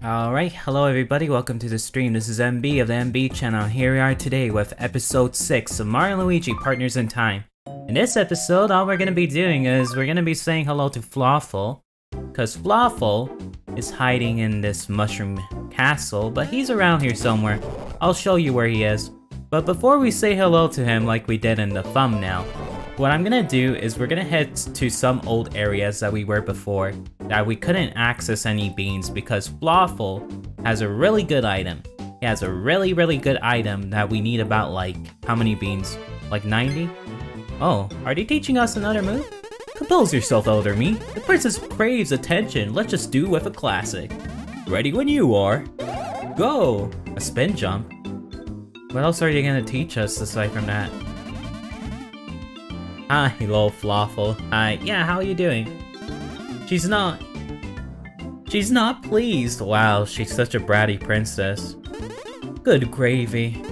Alright, hello everybody, welcome to the stream. This is MB of the MB channel. Here we are today with episode 6 of Mario & Luigi Partners in Time. In this episode, all we're going to be doing is we're going to be saying hello to Flawful, because Flawful is hiding in this mushroom castle, but he's around here somewhere. I'll show you where he is. But before we say hello to him like we did in the thumbnail, what I'm gonna do is we're gonna head to some old areas that we were before that we couldn't access any beans because Flawful has a really good item. He has a really good item that we need about like, how many beans? Like 90? Oh, are they teaching us another move? Compose yourself, Elder Me. The princess craves attention. Let's just do with a classic. Ready when you are. Go! A spin jump. What else are you gonna teach us aside from that? Hi, hello, Flawful. Hi, yeah, how are you doing? She's not pleased. Wow, she's such a bratty princess. Good gravy.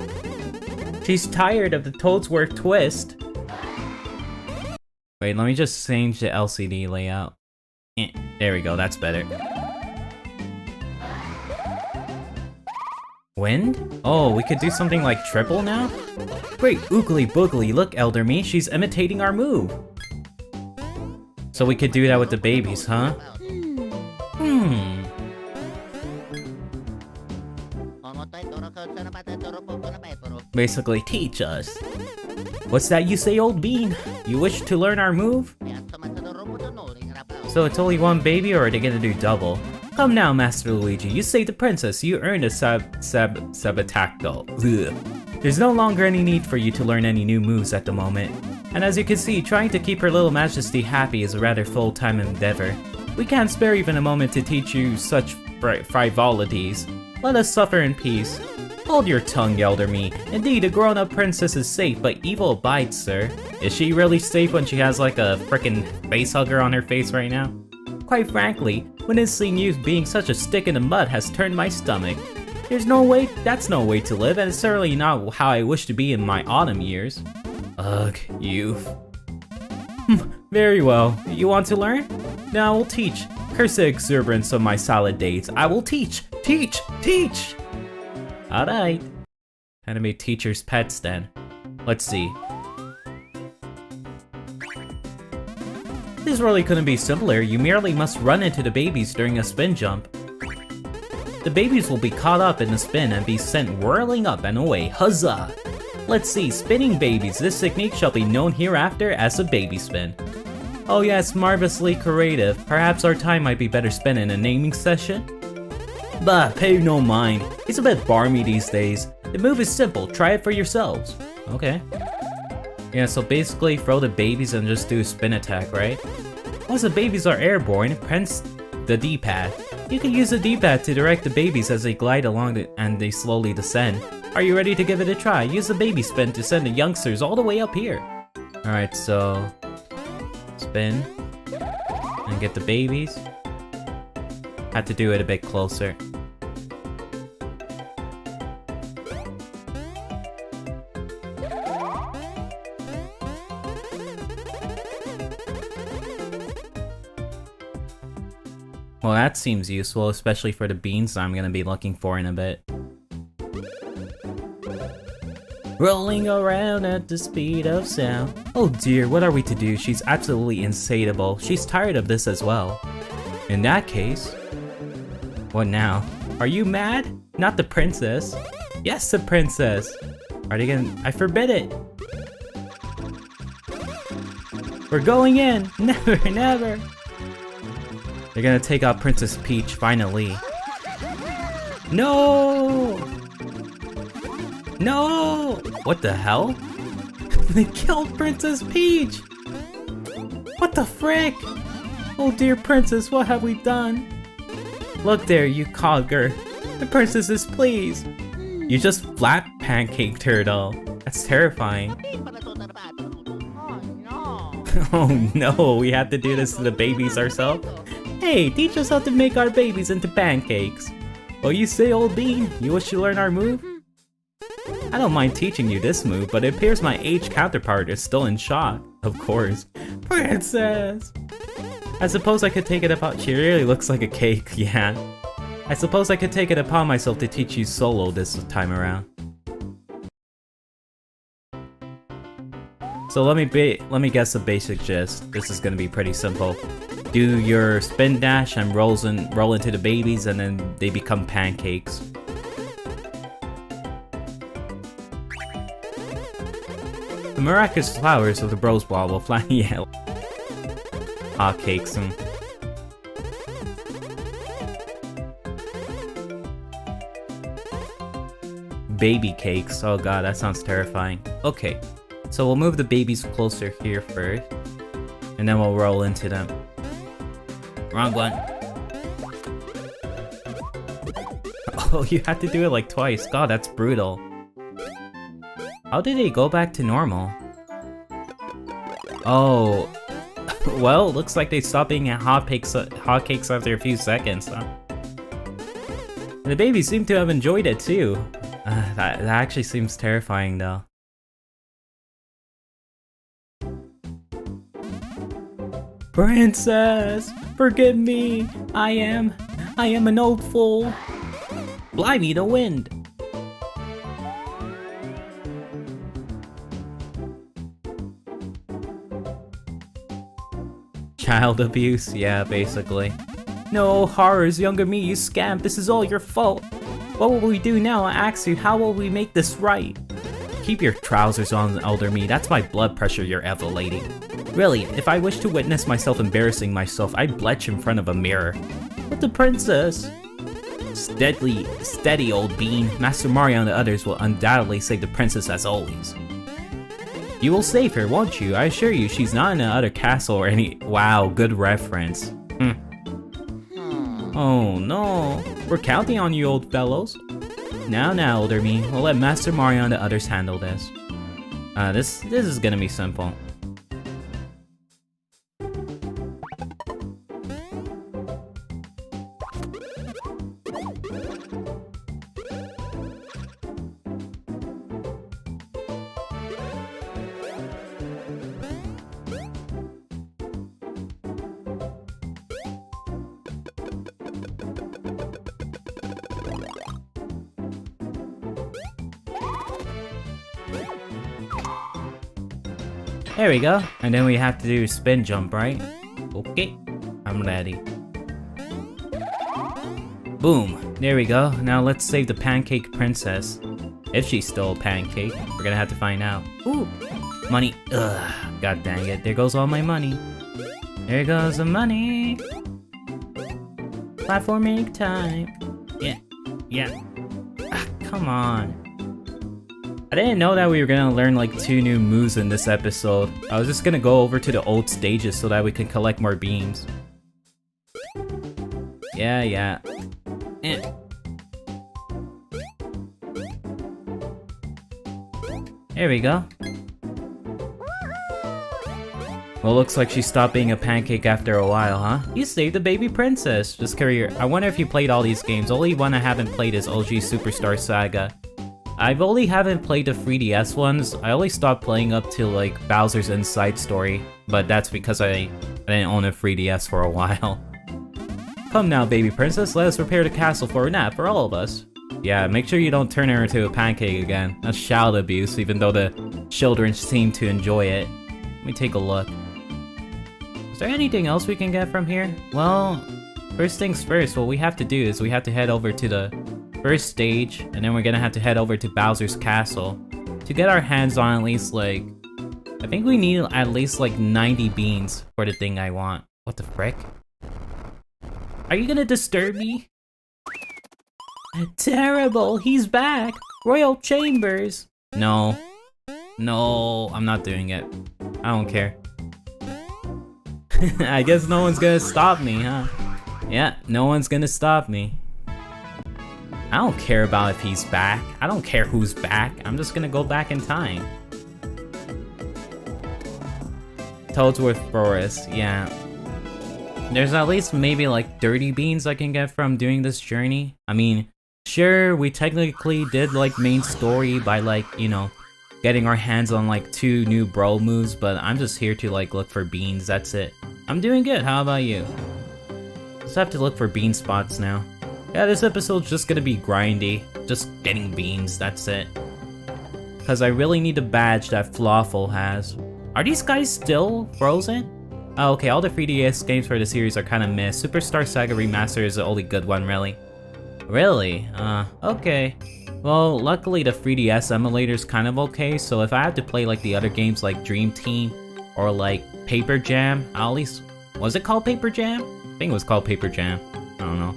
She's tired of the Toadsworth twist. Wait, let me just change the LCD layout. There we go, that's better. Wind? Oh, we could do something like triple now? Great oogly boogly, look Elder Me, she's imitating our move. So we could do that with the babies, huh? Basically, teach us. What's that you say, old bean? You wish to learn our move? So it's only one baby, or are they gonna do double? Come now, Master Luigi, you saved the princess, you earned a sabatacto. There's no longer any need for you to learn any new moves at the moment. And as you can see, trying to keep her little majesty happy is a rather full-time endeavor. We can't spare even a moment to teach you such frivolities. Let us suffer in peace. Hold your tongue, Elder Me. Indeed, a grown-up princess is safe, but evil abides, sir. Is she really safe when she has like a frickin' face hugger on her face right now? Quite frankly, witnessing you being such a stick in the mud has turned my stomach. That's no way to live, and it's certainly not how I wish to be in my autumn years. Ugh, youth. Very well. You want to learn? Then I will teach. Curse the exuberance of my salad days. I will teach! Teach! Teach! Alright. Time to be teachers' pets then. Let's see. This really couldn't be simpler. You merely must run into the babies during a spin jump. The babies will be caught up in the spin and be sent whirling up and away. Huzzah! Let's see, spinning babies. This technique shall be known hereafter as a baby spin. Oh yes, marvelously creative. Perhaps our time might be better spent in a naming session? Bah, pay no mind. It's a bit barmy these days. The move is simple. Try it for yourselves. Okay. Yeah, so basically throw the babies and just do a spin attack, right? Once the babies are airborne, press the D-pad. You can use the D-pad to direct the babies as they glide along and they slowly descend. Are you ready to give it a try? Use the baby spin to send the youngsters all the way up here. Alright, so spin and get the babies. Have to do it a bit closer. Well, that seems useful, especially for the beans I'm gonna be looking for in a bit. Rolling around at the speed of sound. Oh dear, what are we to do? She's absolutely insatiable. She's tired of this as well. In that case... What now? Are you mad? Not the princess. Yes, the princess. Are they gonna... I forbid it. We're going in. Never, never. They're gonna take out Princess Peach, finally. No! No! What the hell? They killed Princess Peach! What the frick? Oh dear princess, what have we done? Look there, you cogger. The princess is pleased. You just flat pancaked her though. That's terrifying. Oh no, we have to do this to the babies ourselves? Hey, teach us how to make our babies into pancakes. What you say, old bean? You wish to learn our move? I don't mind teaching you this move, but it appears my aged counterpart is still in shock. Of course. Princess! I suppose I could take it apart. She really looks like a cake, yeah. I suppose I could take it upon myself to teach you solo this time around. So let me guess the basic gist. This is gonna be pretty simple. Do your spin dash and roll into the babies, and then they become pancakes. The miraculous flowers of the Bros Ball will fly. Yeah. Hot cakes and. Baby cakes. Oh god, that sounds terrifying. Okay, so we'll move the babies closer here first, and then we'll roll into them. Wrong one. Oh, you have to do it like twice. God, that's brutal. How did they go back to normal? Oh, well, looks like they stopped being hotcakes after a few seconds, huh? The babies seem to have enjoyed it too. That actually seems terrifying though. Princess, forgive me. I am an old fool. Blimey, the wind. Child abuse, yeah, basically. No, horrors, younger me, you scamp, this is all your fault. What will we do now? I ask you, how will we make this right? Keep your trousers on, elder me, that's my blood pressure you're elevating. Really, if I wish to witness myself embarrassing myself, I'd bletch in front of a mirror. But the princess... Steady, old bean. Master Mario and the others will undoubtedly save the princess as always. You will save her, won't you? I assure you, she's not in another castle or any- Wow, good reference. Oh no, we're counting on you, old fellows. Now, older me, we'll let Master Mario and the others handle this. This is gonna be simple. There we go, and then we have to do spin jump, right? Okay, I'm ready. Boom, there we go. Now let's save the pancake princess. If she's still a pancake, we're gonna have to find out. Ooh, money, ugh, god dang it, there goes all my money. There goes the money. Platforming time. Yeah. Ah, come on. I didn't know that we were gonna learn like 2 new moves in this episode. I was just gonna go over to the old stages so that we can collect more beams. Yeah. There we go. Well, looks like she stopped being a pancake after a while, huh? You saved the baby princess. Just curious. I wonder if you played all these games. Only one I haven't played is OG Superstar Saga. I've only haven't played the 3DS ones. I only stopped playing up to like Bowser's Inside Story, but that's because I didn't own a 3DS for a while. Come now, baby princess, let us prepare the castle for a nap for all of us. Yeah, make sure you don't turn her into a pancake again. That's child abuse, even though the children seem to enjoy it. Let me take a look. Is there anything else we can get from here? Well, first things first, what we have to do is we have to head over to the first stage, and then we're gonna have to head over to Bowser's castle to get our hands on at least like, I think we need at least like 90 beans for the thing I want. What the frick? Are you gonna disturb me? Terrible, he's back! Royal Chambers! No, I'm not doing it. I don't care. I guess no one's gonna stop me, huh? Yeah, no one's gonna stop me. I don't care about if he's back. I don't care who's back. I'm just gonna go back in time. Toadsworth Forest, yeah. There's at least maybe like 30 beans I can get from doing this journey. I mean, sure, we technically did like main story by like, you know, getting our hands on like 2 new bro moves, but I'm just here to like look for beans, that's it. I'm doing good, how about you? Just have to look for bean spots now. Yeah, this episode's just gonna be grindy. Just getting beans, that's it. Cause I really need the badge that Flawful has. Are these guys still frozen? Oh, okay, all the 3DS games for the series are kinda meh. Superstar Saga Remaster is the only good one, really. Really? Okay. Well, luckily the 3DS emulator's kind of okay, so if I have to play like the other games like Dream Team or like Paper Jam, I'll at least... Was it called Paper Jam? I think it was called Paper Jam. I don't know.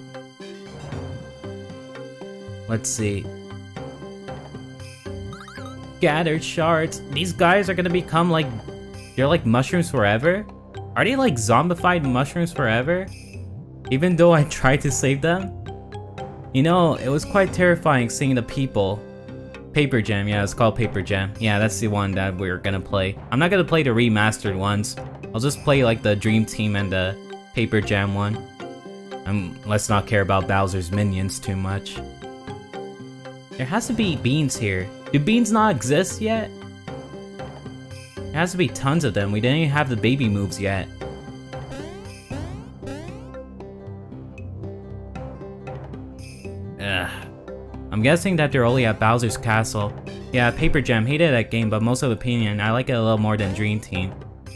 Let's see. Gathered shards. These guys are gonna become like... They're like mushrooms forever? Are they like zombified mushrooms forever? Even though I tried to save them? You know, it was quite terrifying seeing the people. Paper Jam, yeah, it's called Paper Jam. Yeah, that's the one that we're gonna play. I'm not gonna play the remastered ones. I'll just play like the Dream Team and the Paper Jam one. Let's not care about Bowser's minions too much. There has to be beans here. Do beans not exist yet? There has to be tons of them. We didn't even have the baby moves yet. Ugh. I'm guessing that they're only at Bowser's Castle. Yeah, Paper Jam, hated that game, but most of opinion, I like it a little more than Dream Team.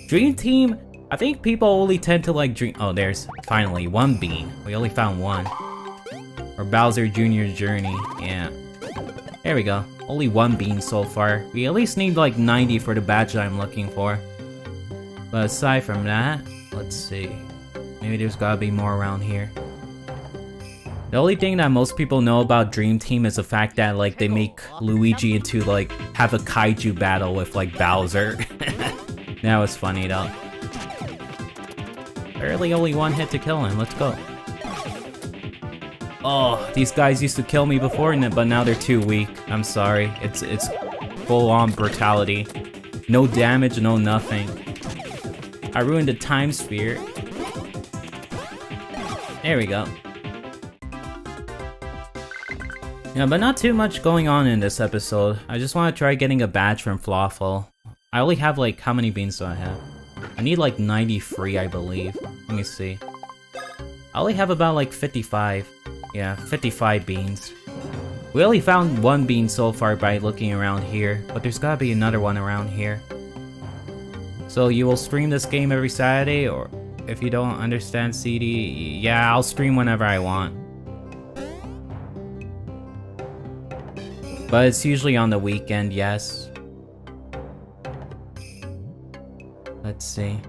Dream Team, I think people only tend to like Dream... Oh, there's finally one bean. We only found one. Or Bowser Jr.'s Journey, yeah. There we go. Only one bean so far. We at least need like 90 for the badge that I'm looking for. But aside from that, let's see. Maybe there's gotta be more around here. The only thing that most people know about Dream Team is the fact that like they make Luigi into like have a kaiju battle with like Bowser. That was funny though. Barely only one hit to kill him, let's go. Oh, these guys used to kill me before, but now they're too weak. I'm sorry. It's full-on brutality. No damage, no nothing. I ruined the time sphere. There we go. Yeah, but not too much going on in this episode. I just want to try getting a badge from Flawful. I only have like, how many beans do I have? I need like 93, I believe. Let me see. I only have about like 55. Yeah, 55 beans. We only found one bean so far by looking around here, but there's gotta be another one around here. So you will stream this game every Saturday, or if you don't understand CD, yeah, I'll stream whenever I want. But it's usually on the weekend, yes. Let's see.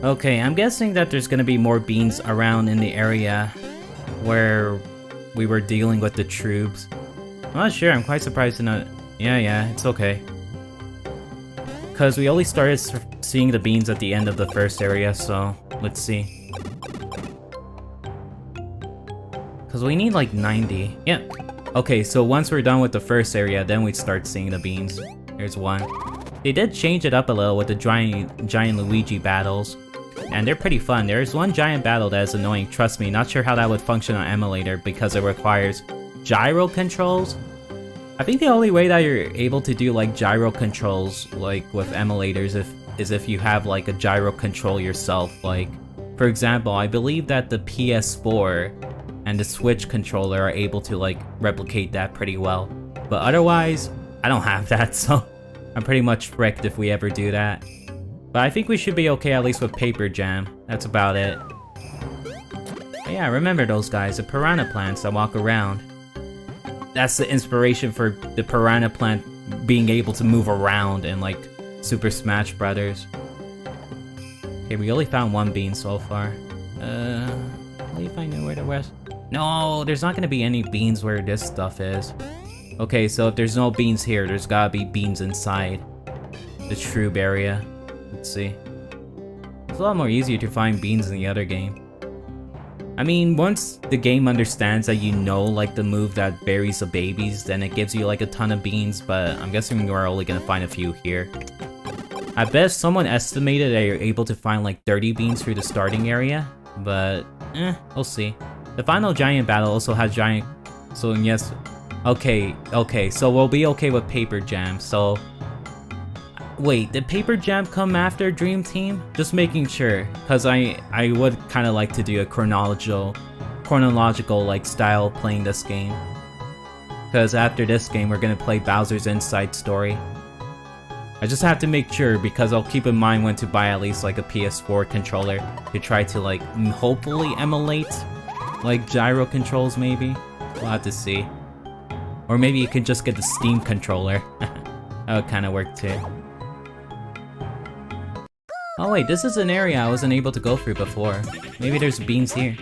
Okay, I'm guessing that there's gonna be more beans around in the area where we were dealing with the troops. I'm not sure, I'm quite surprised to not... Yeah, it's okay. Cause we only started seeing the beans at the end of the first area, so let's see. Cause we need like 90. Yeah. Okay, so once we're done with the first area, then we'd start seeing the beans. There's one. They did change it up a little with the giant Luigi battles. And they're pretty fun. There's one giant battle that is annoying, trust me. Not sure how that would function on emulator because it requires gyro controls. I think the only way that you're able to do like gyro controls like with emulators is if you have like a gyro control yourself. Like, for example, I believe that the PS4 and the Switch controller are able to like replicate that pretty well. But otherwise, I don't have that, so I'm pretty much fricked if we ever do that. But I think we should be okay at least with Paper Jam. That's about it. But yeah, remember those guys, the piranha plants that walk around. That's the inspiration for the piranha plant being able to move around in like Super Smash Brothers. Okay, we only found one bean so far. I believe I knew where the rest... No, there's not gonna be any beans where this stuff is. Okay, so if there's no beans here, there's gotta be beans inside the Shroob area. Let's see. It's a lot more easier to find beans in the other game. I mean, once the game understands that you know like the move that buries the babies, then it gives you like a ton of beans, but I'm guessing we're only gonna find a few here. I bet someone estimated that you're able to find like 30 beans through the starting area, but we'll see. The final giant battle also has giant... So yes, okay, so we'll be okay with Paper Jam, so... Wait, did Paper Jam come after Dream Team? Just making sure, cause I would kind of like to do a chronological like style playing this game. Cause after this game, we're gonna play Bowser's Inside Story. I just have to make sure because I'll keep in mind when to buy at least like a PS4 controller to try to like hopefully emulate like gyro controls maybe. We'll have to see. Or maybe you can just get the Steam controller. That would kind of work too. Oh wait, this is an area I wasn't able to go through before. Maybe there's beans here.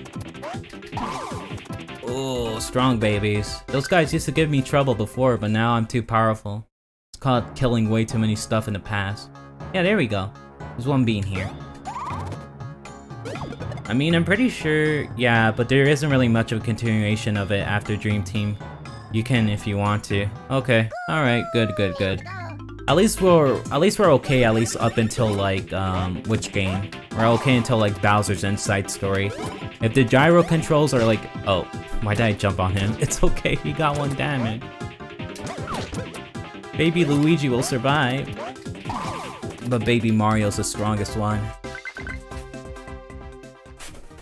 Oh, strong babies. Those guys used to give me trouble before, but now I'm too powerful. It's called killing way too many stuff in the past. Yeah, there we go. There's one bean here. I mean, I'm pretty sure, yeah, but there isn't really much of a continuation of it after Dream Team. You can if you want to. Okay, alright, good. At least we're okay, at least up until like, which game? We're okay until like Bowser's Inside Story. If the gyro controls are like, oh, why did I jump on him? It's okay, he got 1 damage. Baby Luigi will survive. But Baby Mario's the strongest one.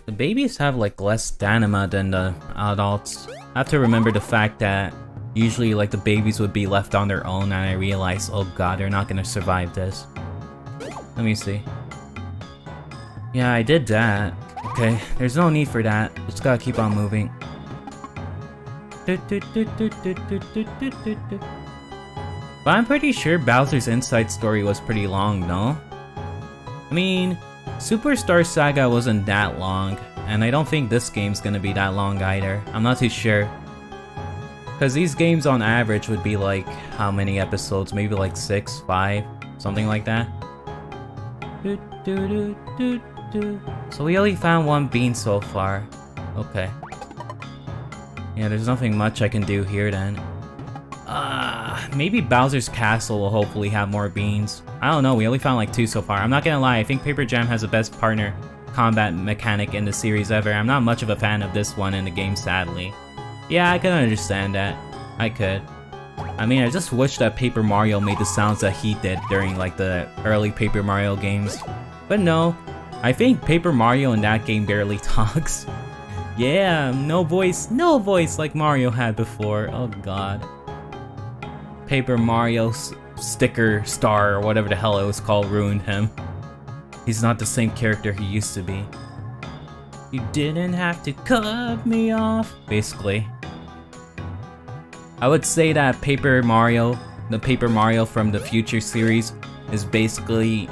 The babies have like less stamina than the adults. I have to remember the fact that usually like the babies would be left on their own, and I realized, oh god, they're not gonna survive this. Let me see. Yeah, I did that. Okay, there's no need for that. Just gotta keep on moving. But I'm pretty sure Bowser's Inside Story was pretty long, no? I mean, Superstar Saga wasn't that long, and I don't think this game's gonna be that long either. I'm not too sure. Because these games on average would be like, how many episodes? Maybe like 6, 5, something like that. So we only found 1 bean so far. Okay. Yeah, there's nothing much I can do here then. Maybe Bowser's Castle will hopefully have more beans. I don't know, we only found like 2 so far. I'm not gonna lie, I think Paper Jam has the best partner combat mechanic in the series ever. I'm not much of a fan of this one in the game, sadly. Yeah, I can understand that. I could. I mean, I just wish that Paper Mario made the sounds that he did during like the early Paper Mario games. But no, I think Paper Mario in that game barely talks. Yeah, no voice like Mario had before. Oh god. Paper Mario sticker star or whatever the hell it was called ruined him. He's not the same character he used to be. You didn't have to cut me off, basically. I would say that the Paper Mario from the Future series is basically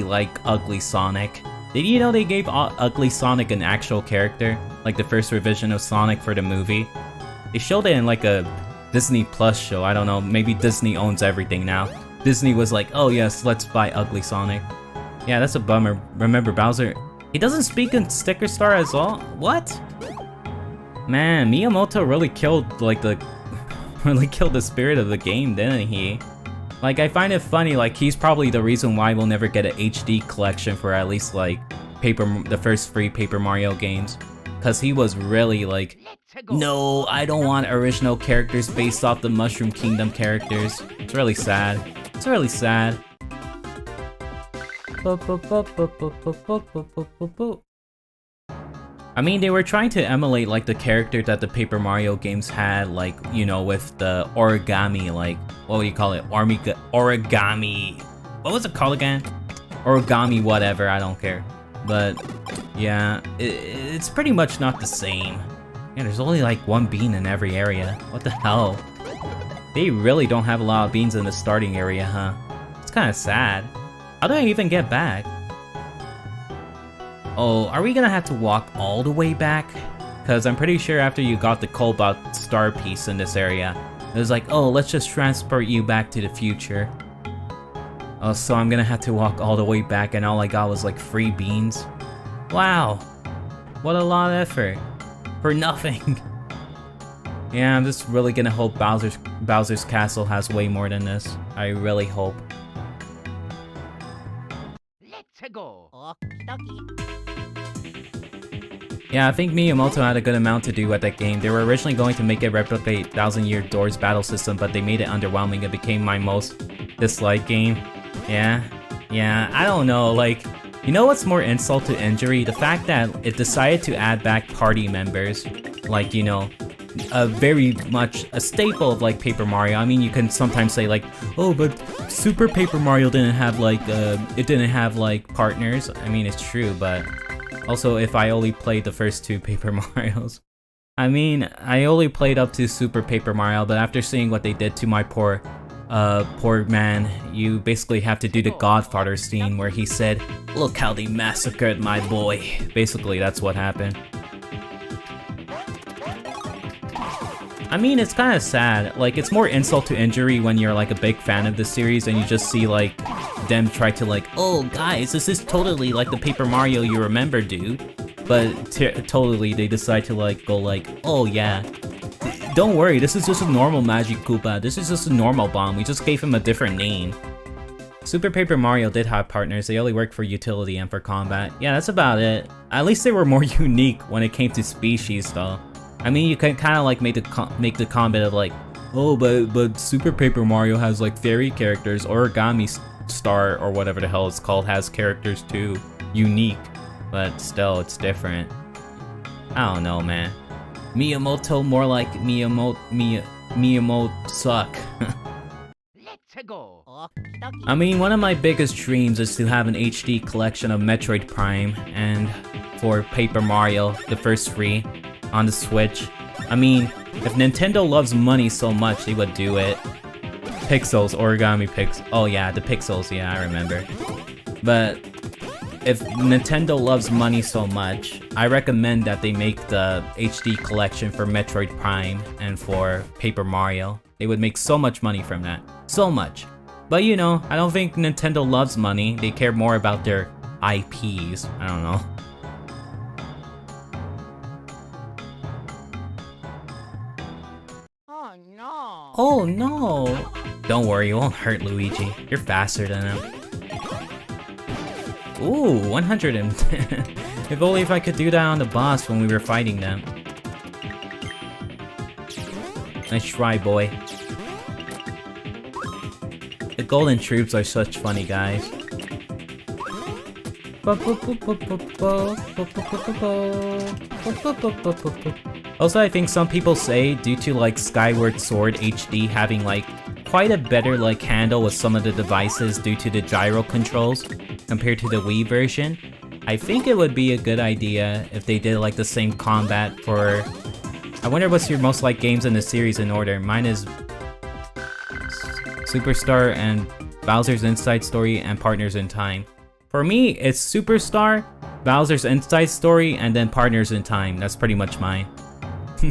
like Ugly Sonic. Did you know they gave Ugly Sonic an actual character? Like the first revision of Sonic for the movie? They showed it in like a Disney Plus show, I don't know, maybe Disney owns everything now. Disney was like, oh yes, let's buy Ugly Sonic. Yeah, that's a bummer. Remember Bowser, he doesn't speak in Sticker Star as well? What? Man, Miyamoto really killed like the spirit of the game, didn't he? Like, I find it funny, like he's probably the reason why we'll never get an HD collection for at least like the first 3 Paper Mario games. Cause he was really like, no, I don't want original characters based off the Mushroom Kingdom characters. It's really sad. It's really sad. I mean, they were trying to emulate like the character that the Paper Mario games had, like, you know, with the origami, like, what would you call it? Origami. What was it called again? Origami whatever, I don't care. But yeah, it's pretty much not the same. Yeah, there's only like 1 bean in every area. What the hell? They really don't have a lot of beans in the starting area, huh? It's kind of sad. How do I even get back? Oh, are we gonna have to walk all the way back? Because I'm pretty sure after you got the Cobalt Star piece in this area, it was like, oh, let's just transport you back to the future. Oh, so I'm gonna have to walk all the way back and all I got was like 3 beans? Wow, what a lot of effort for nothing. Yeah, I'm just really gonna hope Bowser's Castle has way more than this. I really hope. Let's go. Yeah, I think Miyamoto had a good amount to do with that game. They were originally going to make it replicate Thousand Year Door's battle system, but they made it underwhelming. It became my most Dislike game. Yeah, I don't know, like, you know what's more insult to injury? The fact that it decided to add back party members, like, you know, very much a staple of like Paper Mario. I mean, you can sometimes say like, oh, but Super Paper Mario didn't have like, it didn't have like partners. I mean, it's true, but also if I only played the first 2 Paper Marios. I mean, I only played up to Super Paper Mario, but after seeing what they did to my poor man, you basically have to do the Godfather scene where he said, "Look how they massacred my boy." Basically, that's what happened. I mean, it's kind of sad. Like, it's more insult to injury when you're like a big fan of the series and you just see like them try to like, oh guys, this is totally like the Paper Mario you remember, dude. But totally they decide to like go like, oh yeah, don't worry, this is just a normal Magic Koopa. This is just a normal bomb. We just gave him a different name. Super Paper Mario did have partners. They only worked for utility and for combat. Yeah, that's about it. At least they were more unique when it came to species though. I mean, you can kind of like make the comment of like, oh, but Super Paper Mario has like fairy characters. Origami Star or whatever the hell it's called has characters too, unique, but still it's different. I don't know, man. Miyamoto more like Miyamoto suck. Let's go. I mean, one of my biggest dreams is to have an HD collection of Metroid Prime and for Paper Mario, the first 3. On the Switch. I mean, if Nintendo loves money so much, they would do it. Pixels, Origami Pix. Oh yeah, the Pixels, yeah, I remember. But if Nintendo loves money so much, I recommend that they make the HD collection for Metroid Prime and for Paper Mario. They would make so much money from that. So much. But you know, I don't think Nintendo loves money. They care more about their IPs. I don't know. Oh no! Don't worry, it won't hurt Luigi. You're faster than him. Ooh, 110. If only if I could do that on the boss when we were fighting them. Nice try, boy. The golden troops are such funny guys. Also, I think some people say due to like Skyward Sword HD having like quite a better like handle with some of the devices due to the gyro controls compared to the Wii version, I think it would be a good idea if they did like the same combat for... I wonder what's your most liked games in the series in order. Mine is Superstar and Bowser's Inside Story and Partners in Time. For me, it's Superstar, Bowser's Inside Story, and then Partners in Time. That's pretty much mine.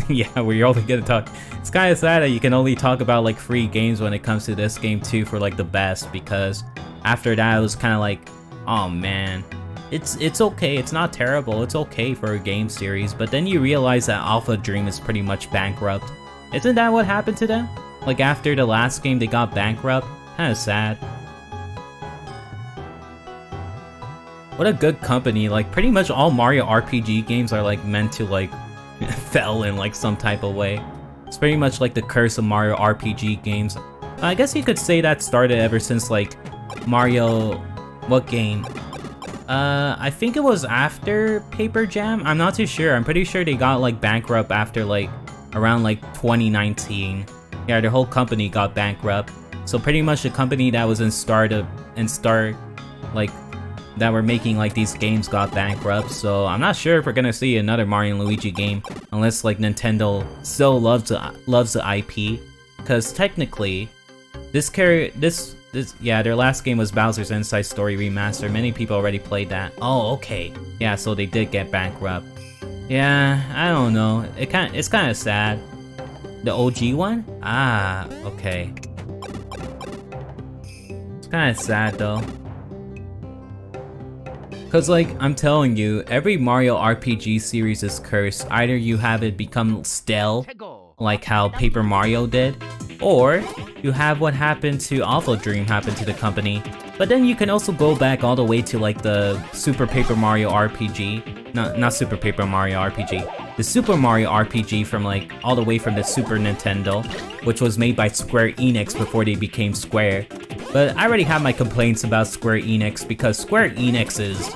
Yeah, we're only gonna talk. It's kind of sad that you can only talk about like free games when it comes to this game too for like the best, because after that it was kind of like, oh man, it's okay, it's not terrible, it's okay for a game series, but then you realize that Alpha Dream is pretty much bankrupt. Isn't that what happened to them? Like after the last game they got bankrupt? Kind of sad. What a good company. Like pretty much all Mario RPG games are like meant to like fell in like some type of way. It's pretty much like the curse of Mario RPG games. I guess you could say that started ever since like Mario... what game? I think it was after Paper Jam? I'm not too sure. I'm pretty sure they got like bankrupt after like around like 2019. Yeah, their whole company got bankrupt. So pretty much the company that was in start like that were making like these games got bankrupt, so I'm not sure if we're gonna see another Mario and Luigi game unless like Nintendo still loves the IP, because technically yeah, their last game was Bowser's Inside Story Remaster. Many people already played that. Oh, okay. Yeah, so they did get bankrupt. Yeah, I don't know. It's kind of sad. The OG one? Ah, okay. It's kind of sad though. Cause like, I'm telling you, every Mario RPG series is cursed. Either you have it become stale, like how Paper Mario did, or you have what happened to Alpha Dream happen to the company. But then you can also go back all the way to like the Super Paper Mario RPG. Not Super Paper Mario RPG. The Super Mario RPG from like all the way from the Super Nintendo, which was made by Square Enix before they became Square. But I already have my complaints about Square Enix because Square Enix is,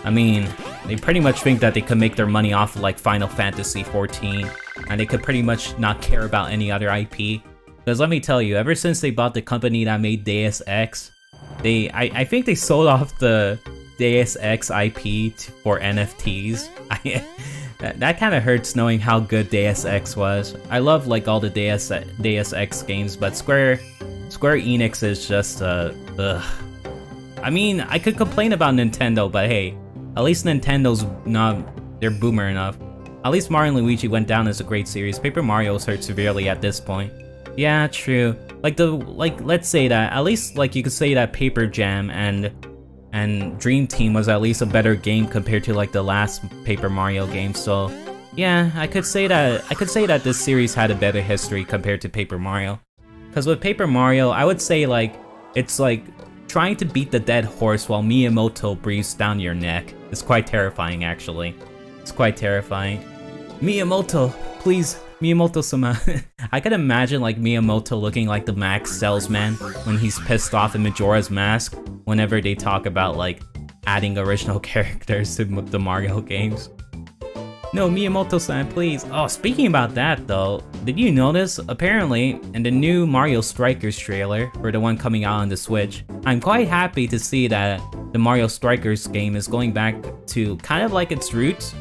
I mean, they pretty much think that they could make their money off of like Final Fantasy 14, and they could pretty much not care about any other IP. Because let me tell you, ever since they bought the company that made Deus Ex, I think they sold off the Deus Ex IP for NFTs. That kind of hurts knowing how good Deus Ex was. I love like all the Deus Ex games, but Square Enix is just ugh. I mean, I could complain about Nintendo, but hey, at least Nintendo's they're boomer enough. At least Mario and Luigi went down as a great series. Paper Mario was hurt severely at this point. Yeah, true. Let's say that at least like you could say that Paper Jam and Dream Team was at least a better game compared to like the last Paper Mario game. So yeah, I could say that this series had a better history compared to Paper Mario. Cause with Paper Mario, I would say like it's like trying to beat the dead horse while Miyamoto breathes down your neck. It's quite terrifying actually. It's quite terrifying. Miyamoto, please. Miyamoto-sama. I could imagine like Miyamoto looking like the Max salesman when he's pissed off in Majora's Mask whenever they talk about like adding original characters to the Mario games. No, Miyamoto-san, please. Oh, speaking about that though, did you notice? Apparently, in the new Mario Strikers trailer, for the one coming out on the Switch, I'm quite happy to see that the Mario Strikers game is going back to kind of like its roots,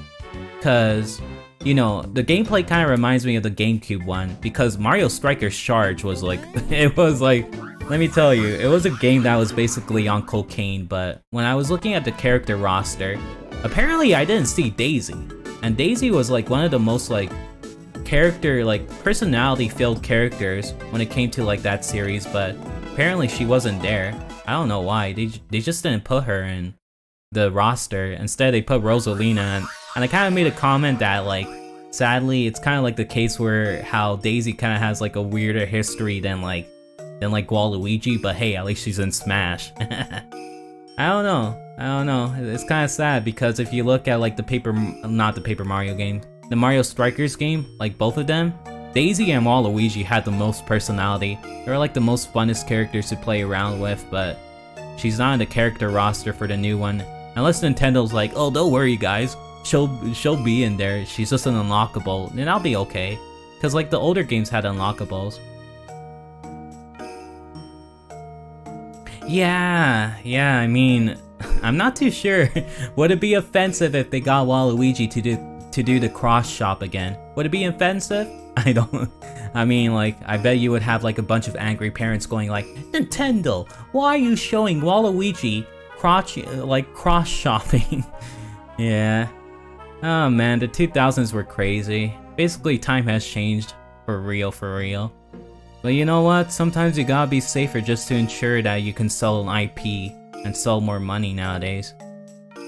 cause you know, the gameplay kind of reminds me of the GameCube one, because Mario Strikers Charge was like, it was like, let me tell you, it was a game that was basically on cocaine, but when I was looking at the character roster, apparently I didn't see Daisy, and Daisy was like one of the most like personality-filled characters when it came to like that series, but apparently she wasn't there. I don't know why, they just didn't put her in the roster. Instead they put Rosalina, and I kind of made a comment that like, sadly, it's kind of like the case where how Daisy kind of has like a weirder history than like Waluigi, but hey, at least she's in Smash. I don't know, it's kind of sad because if you look at like not the Paper Mario game, the Mario Strikers game, like both of them, Daisy and Waluigi had the most personality. They were like the most funnest characters to play around with, but she's not in the character roster for the new one. Unless Nintendo's like, oh, don't worry guys, she'll be in there, she's just an unlockable, then I'll be okay. Cause like the older games had unlockables. Yeah, I mean, I'm not too sure. Would it be offensive if they got Waluigi to do the cross shop again? Would it be offensive? I mean, like, I bet you would have like a bunch of angry parents going like, Nintendo, why are you showing Waluigi cross shopping? Yeah. Oh man, the 2000s were crazy. Basically, time has changed. For real. But you know what? Sometimes you gotta be safer just to ensure that you can sell an IP and sell more money nowadays.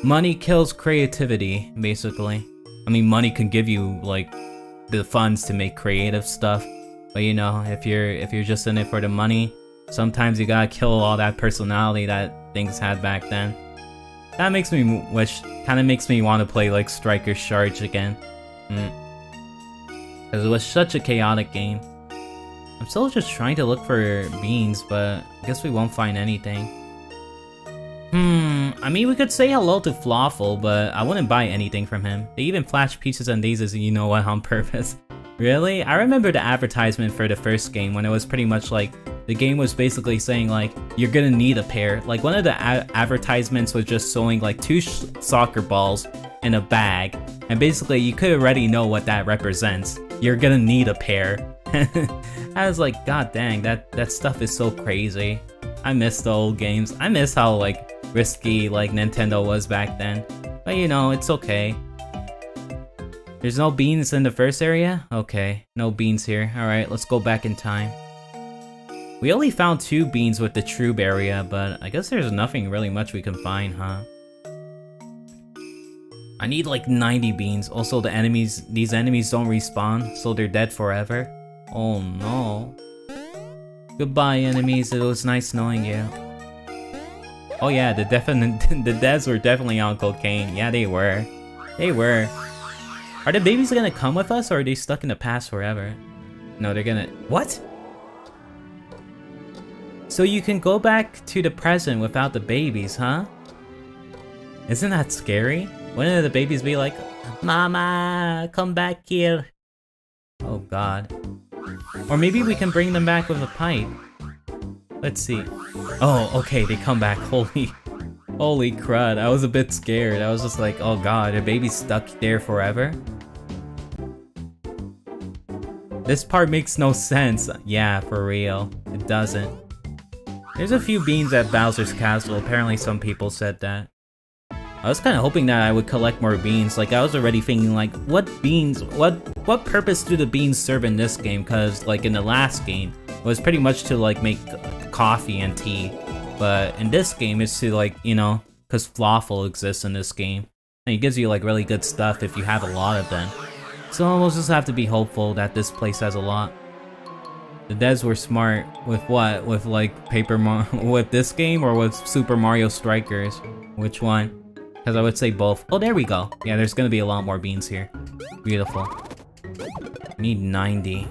Money kills creativity, basically. I mean, money can give you, like, the funds to make creative stuff. But you know, if you're just in it for the money, sometimes you gotta kill all that personality that things had back then. That makes me kinda makes me want to play like Striker Charge again. Because it was such a chaotic game. I'm still just trying to look for beans, but I guess we won't find anything. I mean, we could say hello to Flawful, but I wouldn't buy anything from him. They even flash Peaches and Daisies, you know what, on purpose. Really? I remember the advertisement for the first game when it was pretty much like, the game was basically saying like, you're gonna need a pair. Like one of the advertisements was just showing like 2 soccer balls in a bag. And basically you could already know what that represents. You're gonna need a pair. I was like, god dang, that stuff is so crazy. I miss the old games. I miss how like risky like Nintendo was back then. But you know, it's okay. There's no beans in the first area? Okay, no beans here. Alright, let's go back in time. We only found 2 beans with the Trube area, but I guess there's nothing really much we can find, huh? I need like 90 beans. Also, these enemies don't respawn, so they're dead forever. Oh no. Goodbye, enemies. It was nice knowing you. Oh yeah, the devs were definitely on cocaine. Yeah, they were. Are the babies gonna come with us, or are they stuck in the past forever? No, they're gonna... What? So you can go back to the present without the babies, huh? Isn't that scary? Wouldn't the babies be like, Mama, come back here? Oh god. Or maybe we can bring them back with a pipe. Let's see. Oh, okay, they come back. Holy crud, I was a bit scared. I was just like, oh god, are babies stuck there forever? This part makes no sense. Yeah, for real. It doesn't. There's a few beans at Bowser's Castle. Apparently some people said that. I was kind of hoping that I would collect more beans. Like, I was already thinking, like, what beans, what purpose do the beans serve in this game? Because, like, in the last game, it was pretty much to, like, make coffee and tea. But in this game, it's to, like, you know, because Flawful exists in this game. And it gives you, like, really good stuff if you have a lot of them. So we'll just have to be hopeful that this place has a lot. The devs were smart with what? With, like, with this game or with Super Mario Strikers? Which one? Because I would say both. Oh, there we go. Yeah, there's gonna be a lot more beans here. Beautiful. I need 90.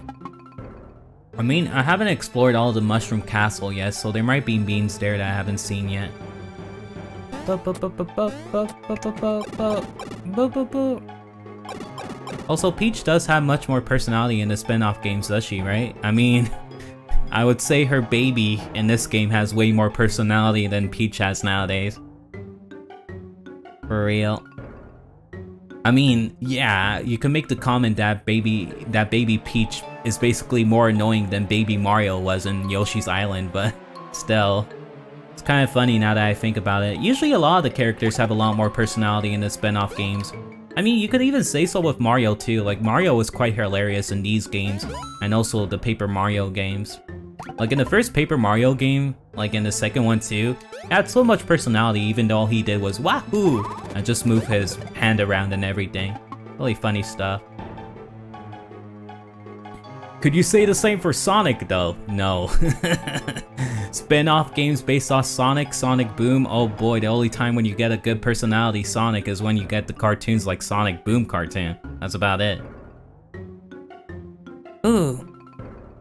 I mean, I haven't explored all the Mushroom Castle yet, so there might be beans there that I haven't seen yet. Also, Peach does have much more personality in the spin-off games, does she, right? I mean, I would say her baby in this game has way more personality than Peach has nowadays. For real. I mean, yeah, you can make the comment that baby Peach is basically more annoying than baby Mario was in Yoshi's Island, but still. It's kind of funny now that I think about it. Usually a lot of the characters have a lot more personality in the spin-off games. I mean, you could even say so with Mario too. Like, Mario was quite hilarious in these games, and also the Paper Mario games. Like, in the first Paper Mario game, like in the second one too, he had so much personality even though all he did was wahoo! And just move his hand around and everything. Really funny stuff. Could you say the same for Sonic though? No. Spin-off games based off Sonic, Sonic Boom, oh boy, the only time when you get a good personality Sonic is when you get the cartoons like Sonic Boom cartoon. That's about it. Ooh.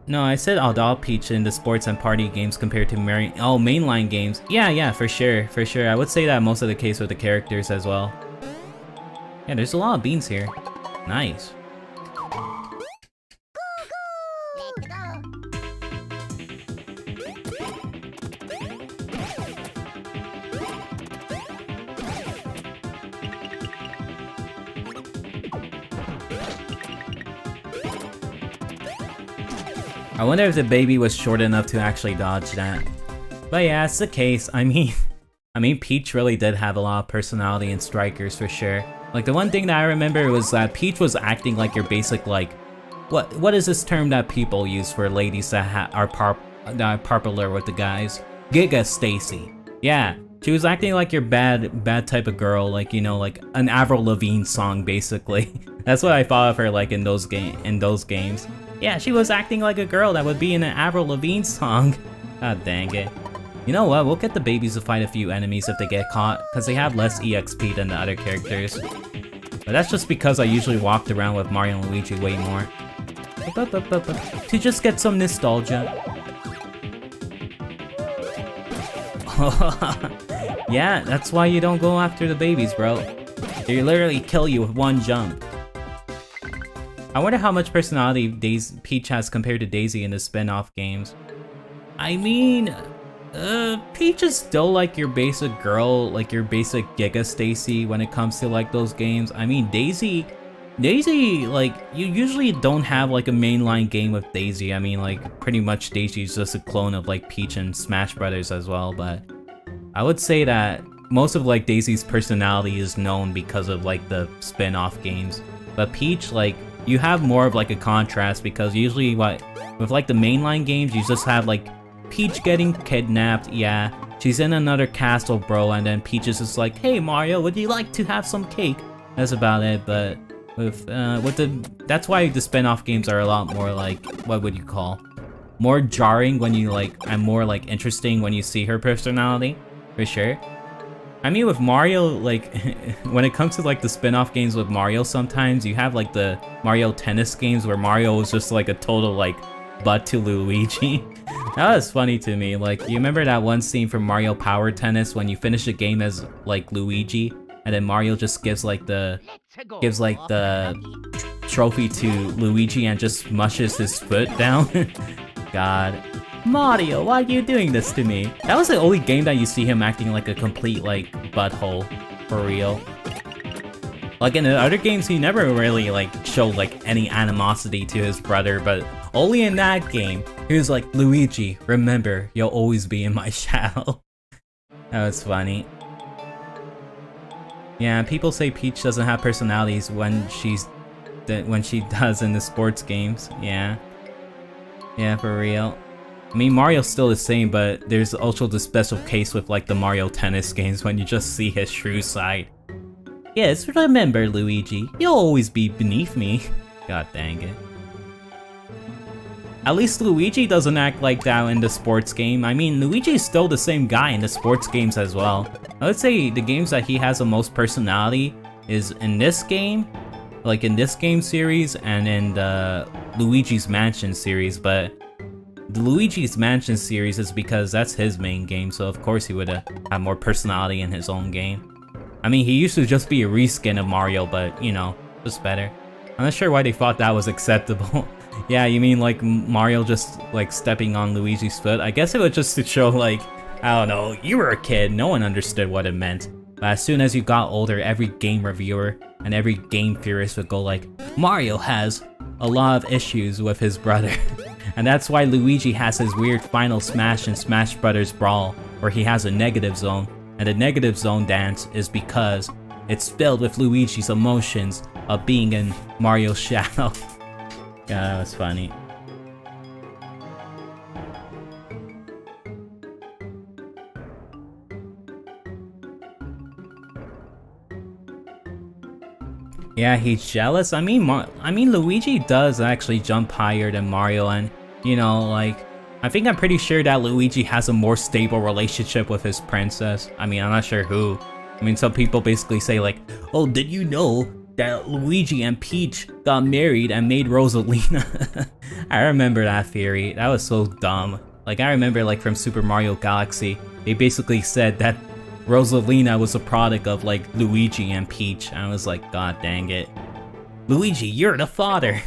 No, I said Aldal Peach in the sports and party games compared to mainline games. Yeah, for sure. I would say that most of the case with the characters as well. Yeah, there's a lot of beans here. Nice. I wonder if the baby was short enough to actually dodge that. But yeah, it's the case. I mean, Peach really did have a lot of personality in Strikers for sure. Like, the one thing that I remember was that Peach was acting like your basic, like, what is this term that people use for ladies that are popular with the guys? Giga Stacy. Yeah, she was acting like your bad type of girl, like, you know, like an Avril Lavigne song basically. That's what I thought of her like in those games. Yeah, she was acting like a girl that would be in an Avril Lavigne song. God dang it. You know what, we'll get the babies to fight a few enemies if they get caught, because they have less EXP than the other characters. But that's just because I usually walked around with Mario and Luigi way more. To just get some nostalgia. Yeah, that's why you don't go after the babies, bro. They literally kill you with one jump. I wonder how much personality Peach has compared to Daisy in the spin-off games. I mean, Peach is still like your basic girl, like your basic Giga Stacy when it comes to like those games. I mean, Daisy, like, you usually don't have like a mainline game with Daisy. I mean, like, pretty much Daisy's just a clone of like Peach and Smash Brothers as well, but I would say that most of like Daisy's personality is known because of like the spin-off games. But Peach, like, you have more of like a contrast because usually with like the mainline games, you just have like Peach getting kidnapped, yeah, she's in another castle, bro, and then Peach is just like, hey Mario, would you like to have some cake? That's about it. But that's why the spin-off games are a lot more like, what would you call, more jarring when you like, and more like interesting when you see her personality, for sure. I mean, with Mario, like, when it comes to like the spin-off games with Mario, sometimes you have like the Mario Tennis games where Mario is just like a total like butt to Luigi. That was funny to me. Like, you remember that one scene from Mario Power Tennis when you finish a game as like Luigi, and then Mario just gives like the trophy to Luigi and just mushes his foot down? God. Mario, why are you doing this to me? That was the only game that you see him acting like a complete like butthole, for real. Like in the other games, he never really like showed like any animosity to his brother, but only in that game, he was like, Luigi, remember, you'll always be in my shadow. That was funny. Yeah, people say Peach doesn't have personalities when she does in the sports games. Yeah. Yeah, for real. I mean, Mario's still the same, but there's also the special case with like the Mario Tennis games when you just see his true side. Yes, remember, Luigi, you'll always be beneath me. God dang it. At least Luigi doesn't act like that in the sports game. I mean, Luigi's still the same guy in the sports games as well. I would say the games that he has the most personality is in this game, like in this game series, and in the Luigi's Mansion series, but the Luigi's Mansion series is because that's his main game, so of course he would have more personality in his own game. I mean, he used to just be a reskin of Mario, but, you know, just better. I'm not sure why they thought that was acceptable. Yeah, you mean like Mario just like stepping on Luigi's foot? I guess it was just to show like, I don't know, you were a kid, no one understood what it meant. But as soon as you got older, every game reviewer and every game theorist would go like, Mario has a lot of issues with his brother. And that's why Luigi has his weird final smash in Smash Bros. Brawl, where he has a negative zone. And the negative zone dance is because it's filled with Luigi's emotions of being in Mario's shadow. Yeah, that was funny. Yeah, he's jealous. I mean, Luigi does actually jump higher than Mario, and you know, like, I'm pretty sure that Luigi has a more stable relationship with his princess. I mean, I'm not sure who. I mean, some people basically say like, oh, did you know that Luigi and Peach got married and made Rosalina? I remember that theory. That was so dumb. Like, I remember like from Super Mario Galaxy, they basically said that Rosalina was a product of like Luigi and Peach. And I was like, god dang it. Luigi, you're the father!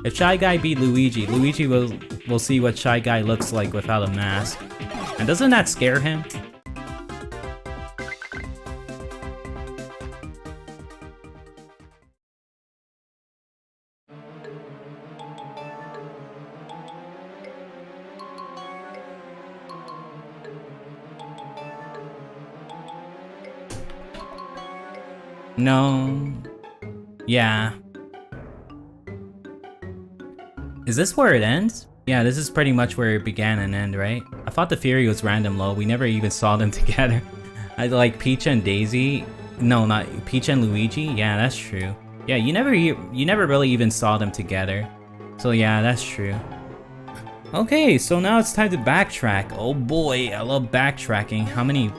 If Shy Guy beat Luigi, Luigi will see what Shy Guy looks like without a mask. And doesn't that scare him? No. Yeah. Is this where it ends? Yeah, this is pretty much where it began and ended, right? I thought the theory was random low. We never even saw them together. I like Peach and Daisy. No, not Peach and Luigi. Yeah, that's true. Yeah, you never really even saw them together. So yeah, that's true. Okay, so now it's time to backtrack. Oh boy, I love backtracking. How many?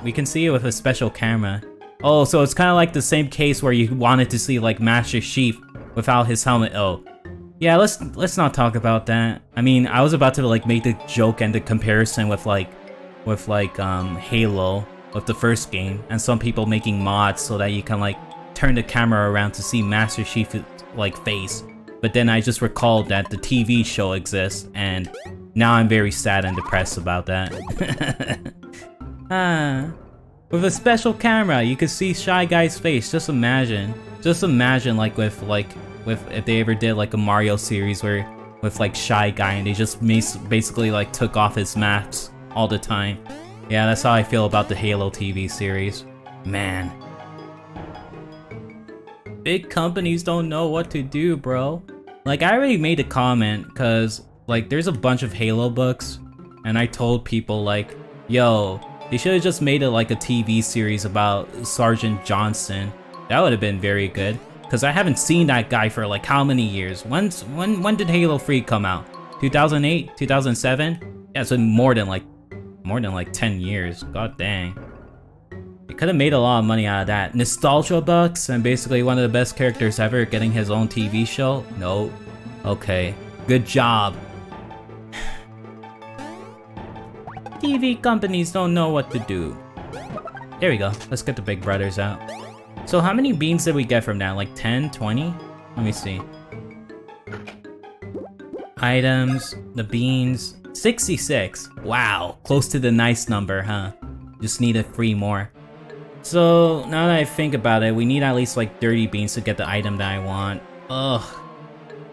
We can see it with a special camera. Oh, so it's kind of like the same case where you wanted to see like Master Chief without his helmet. Oh. Yeah, let's not talk about that. I mean, I was about to like make the joke and the comparison with Halo, with the first game, and some people making mods so that you can like turn the camera around to see Master Chief's like face. But then I just recalled that the TV show exists, and now I'm very sad and depressed about that. With a special camera, you can see Shy Guy's face. Just imagine like if they ever did like a Mario series where with like Shy Guy and they just basically like took off his masks all the time. Yeah, that's how I feel about the Halo TV series. Man. Big companies don't know what to do, bro. Like, I already made a comment cause like there's a bunch of Halo books and I told people like, yo, they should have just made it like a TV series about Sergeant Johnson. That would have been very good. Cause I haven't seen that guy for like how many years? When did Halo 3 come out? 2008? 2007? Yeah, so more than like 10 years. God dang. They could have made a lot of money out of that. Nostalgia bucks and basically one of the best characters ever getting his own TV show? Nope. Okay. Good job. TV companies don't know what to do. There we go. Let's get the big brothers out. So how many beans did we get from that? Like 10, 20? Let me see. Items, the beans, 66. Wow, close to the nice number, huh? Just needed 3 more. So now that I think about it, we need at least like 30 beans to get the item that I want. Ugh.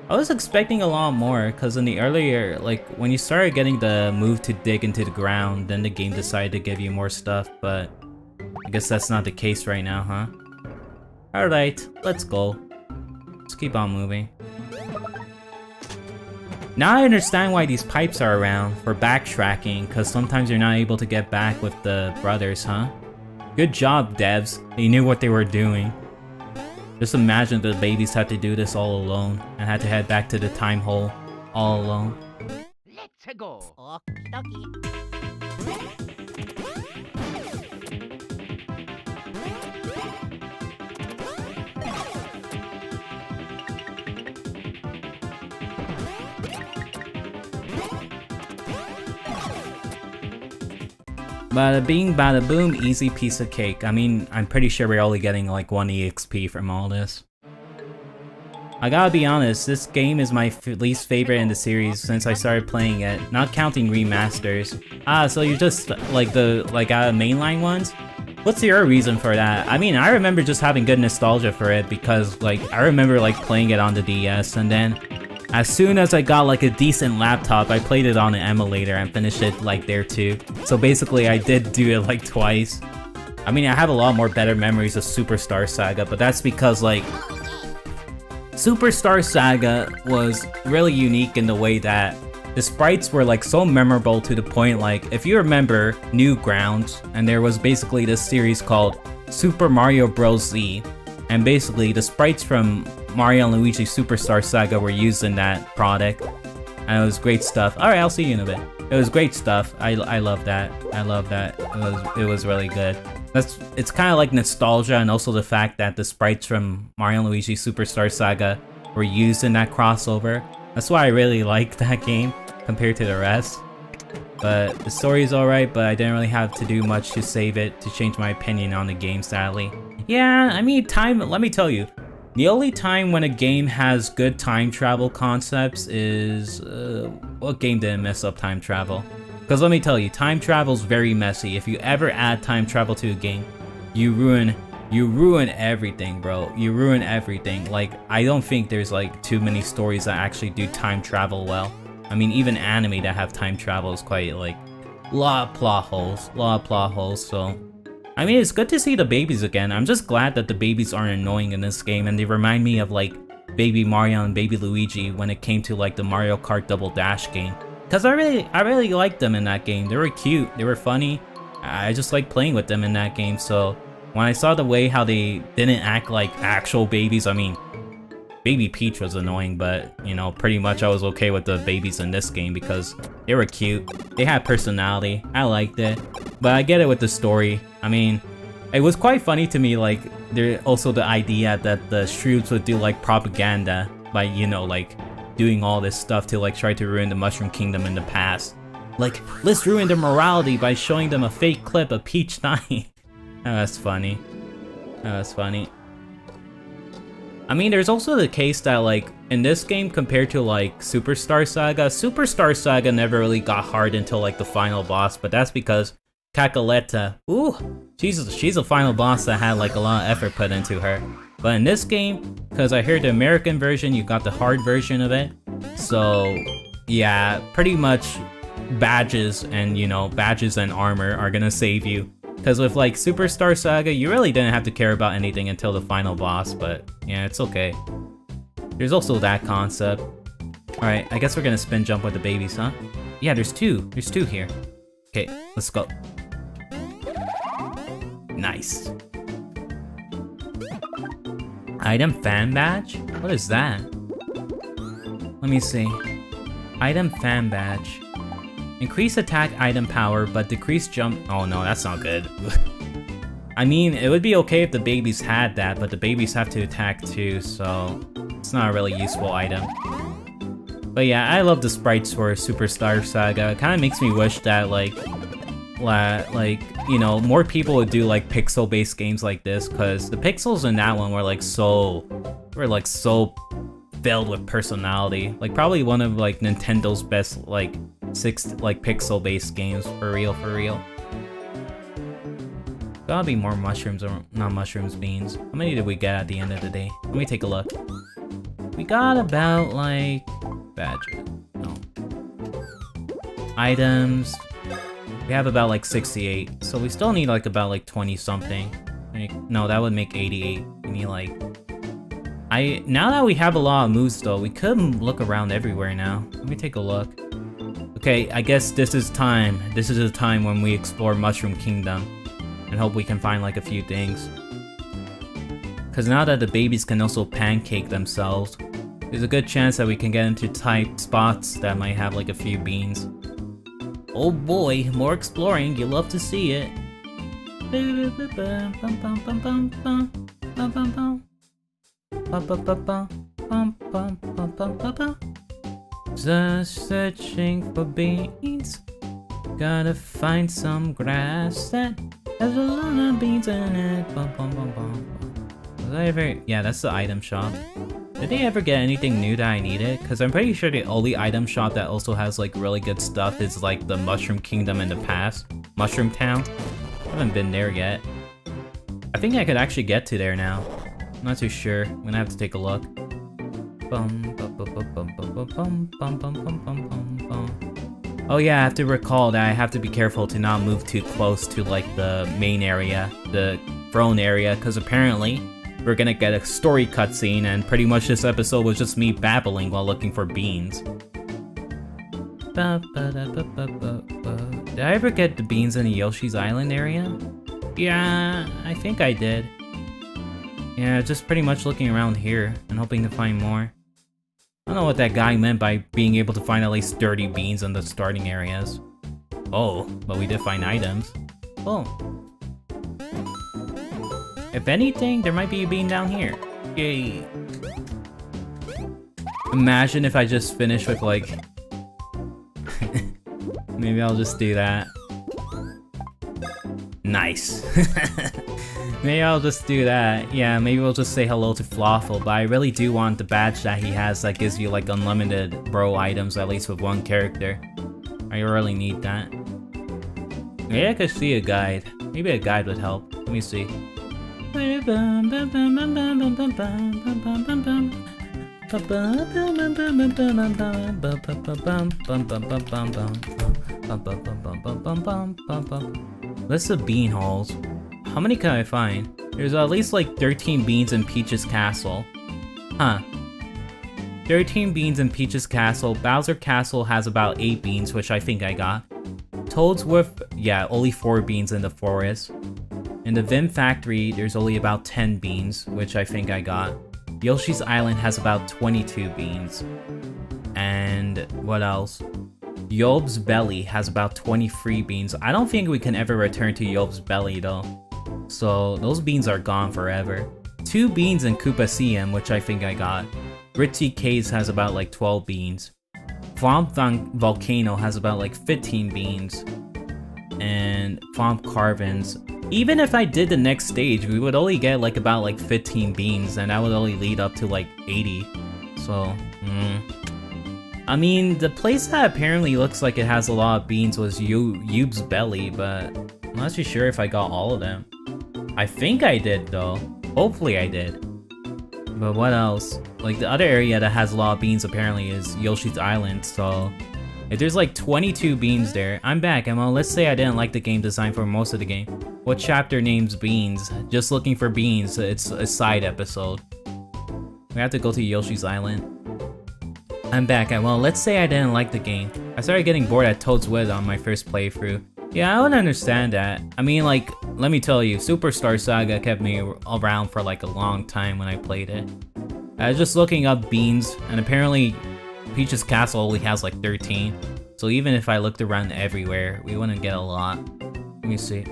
I was expecting a lot more, because in the earlier, like when you started getting the move to dig into the ground, then the game decided to give you more stuff, but I guess that's not the case right now, huh? Alright, let's go. Let's keep on moving. Now I understand why these pipes are around, for backtracking, because sometimes you're not able to get back with the brothers, huh? Good job, devs. They knew what they were doing. Just imagine the babies had to do this all alone, and had to head back to the time hole all alone. Let's go. Bada bing, bada boom, easy piece of cake. I mean, I'm pretty sure we're only getting like 1 EXP from all this. I gotta be honest, this game is my least favorite in the series since I started playing it, not counting remasters. Ah, so you're just like mainline ones? What's your reason for that? I mean, I remember just having good nostalgia for it because like I remember like playing it on the DS, and then as soon as I got like a decent laptop, I played it on an emulator and finished it like there too. So basically I did do it like twice. I mean, I have a lot more better memories of Superstar Saga, but that's because like Superstar Saga was really unique in the way that the sprites were like so memorable to the point like if you remember Newgrounds, and there was basically this series called Super Mario Bros. Z, and basically the sprites from Mario and Luigi Superstar Saga were used in that product, and it was great stuff. Alright, I'll see you in a bit. It was great stuff. I love that. I love that. It was really good. It's kind of like nostalgia, and also the fact that the sprites from Mario and Luigi Superstar Saga were used in that crossover. That's why I really like that game compared to the rest. But the story is alright, but I didn't really have to do much to save it to change my opinion on the game, sadly. Yeah, I mean, let me tell you. The only time when a game has good time travel concepts is... what game didn't mess up time travel? Because let me tell you, time travel's very messy. If you ever add time travel to a game, you ruin everything, bro. You ruin everything. Like, I don't think there's like too many stories that actually do time travel well. I mean, even anime that have time travel is quite like... lot of plot holes, so... I mean, it's good to see the babies again. I'm just glad that the babies aren't annoying in this game, and they remind me of like Baby Mario and Baby Luigi when it came to like the Mario Kart Double Dash game. Cause I really liked them in that game. They were cute, they were funny. I just like playing with them in that game. So when I saw the way how they didn't act like actual babies, I mean, Baby Peach was annoying, but you know, pretty much I was okay with the babies in this game because they were cute. They had personality. I liked it. But I get it with the story. I mean, it was quite funny to me, like, there also the idea that the Shrooms would do like propaganda by, you know, like doing all this stuff to like try to ruin the Mushroom Kingdom in the past. Like, let's ruin their morality by showing them a fake clip of Peach dying. That's funny. That's funny. I mean, there's also the case that like in this game compared to like Superstar Saga never really got hard until like the final boss, but that's because Cacaletta, ooh, she's a final boss that had like a lot of effort put into her. But in this game, because I heard the American version, you got the hard version of it. So yeah, pretty much badges and, you know, badges and armor are gonna save you. Because with like Superstar Saga, you really didn't have to care about anything until the final boss, but yeah, it's okay. There's also that concept. Alright, I guess we're gonna spin jump with the babies, huh? Yeah, there's two here. Okay, let's go. Nice. Item fan badge? What is that? Let me see. Item fan badge. Increase attack item power, but decrease jump. Oh no, that's not good. I mean, it would be okay if the babies had that, but the babies have to attack too, so it's not a really useful item. But yeah, I love the sprites for Superstar Saga. It kind of makes me wish that you know, more people would do like pixel-based games like this, because the pixels in that one were so filled with personality. Like probably one of like Nintendo's best pixel-based games for real. Gotta be more mushrooms, or not mushrooms, beans. How many did we get at the end of the day? Let me take a look. We got about like badges. No. Items. We have about like 68. So we still need like about like 20 something. No, that would make 88. We need like now that we have a lot of moves though, we could look around everywhere now. Let me take a look. Okay, I guess this is time. This is the time when we explore Mushroom Kingdom and hope we can find like a few things. Cause now that the babies can also pancake themselves, there's a good chance that we can get into tight spots that might have like a few beans. Oh boy, more exploring, you love to see it. Just searching for beans. Gotta find some grass that has a lot of beans in it. Was I ever? Yeah, that's the item shop. Did they ever get anything new that I needed? Because I'm pretty sure the only item shop that also has like really good stuff is like the Mushroom Kingdom in the past. Mushroom Town. I haven't been there yet. I think I could actually get to there now. I'm not too sure. I'm gonna have to take a look. Oh yeah, I have to recall that I have to be careful to not move too close to like the main area, the throne area, because apparently we're gonna get a story cutscene, and pretty much this episode was just me babbling while looking for beans. Did I ever get the beans in the Yoshi's Island area? Yeah, I think I did. Yeah, just pretty much looking around here and hoping to find more. I don't know what that guy meant by being able to find at least 30 beans in the starting areas. Oh, but we did find items. Oh. If anything, there might be a bean down here. Yay. Imagine if I just finished with like... Maybe I'll just do that. Nice. Maybe I'll just do that. Yeah, maybe we'll just say hello to Flawful, but I really do want the badge that he has that gives you like unlimited bro items, at least with one character. I really need that. Maybe I could see a guide. Maybe a guide would help. Let me see. List of bean holes. How many can I find? There's at least like 13 beans in Peach's Castle. Huh. 13 beans in Peach's Castle. Bowser Castle has about 8 beans, which I think I got. Toadsworth, yeah, only 4 beans in the forest. In the Vim Factory, there's only about 10 beans, which I think I got. Yoshi's Island has about 22 beans. And what else? Yob's Belly has about 23 beans. I don't think we can ever return to Yob's Belly though. So those beans are gone forever. 2 beans in Koopaceum, which I think I got. Ritzy Caves has about like 12 beans. Thwomp Volcano has about like 15 beans. And Thwomp Carvins. Even if I did the next stage, we would only get like about like 15 beans, and that would only lead up to like 80. So, I mean, the place that apparently looks like it has a lot of beans was Yob's Belly, but I'm not too sure if I got all of them. I think I did though. Hopefully I did. But what else? Like the other area that has a lot of beans apparently is Yoshi's Island, so if there's like 22 beans there, I'm back, and well, let's say I didn't like the game design for most of the game. What chapter names beans? Just looking for beans, it's a side episode. We have to go to Yoshi's Island. I'm back, and well, let's say I didn't like the game. I started getting bored at Toad's Wood on my first playthrough. Yeah, I would understand that. I mean, like, let me tell you, Superstar Saga kept me around for like a long time when I played it. I was just looking up beans, and apparently Peach's Castle only has like 13. So even if I looked around everywhere, we wouldn't get a lot. Let me see.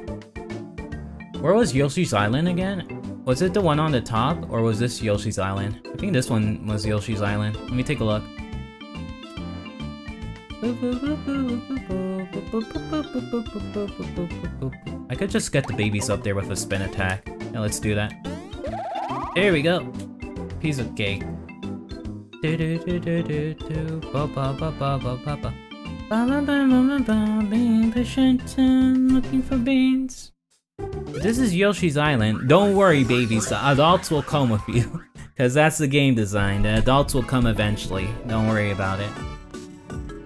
Where was Yoshi's Island again? Was it the one on the top, or was this Yoshi's Island? I think this one was Yoshi's Island. Let me take a look. I could just get the babies up there with a spin attack. Yeah, let's do that. There we go. Piece of cake. Being patient and looking for beans. This is Yoshi's Island. Don't worry, babies. The adults will come with you. Because that's the game design. The adults will come eventually. Don't worry about it.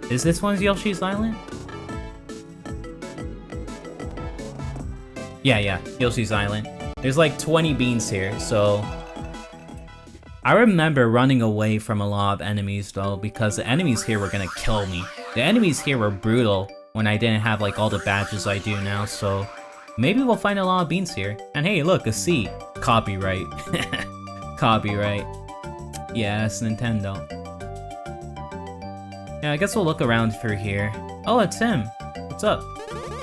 Is this one's Yoshi's Island? Yeah, Yoshi's Island. There's like 20 beans here, so... I remember running away from a lot of enemies though, because the enemies here were gonna kill me. The enemies here were brutal when I didn't have like all the badges I do now, so... Maybe we'll find a lot of beans here. And hey, look, a C. Copyright. Copyright. Yeah, that's Nintendo. Yeah, I guess we'll look around for here. Oh, it's him. What's up?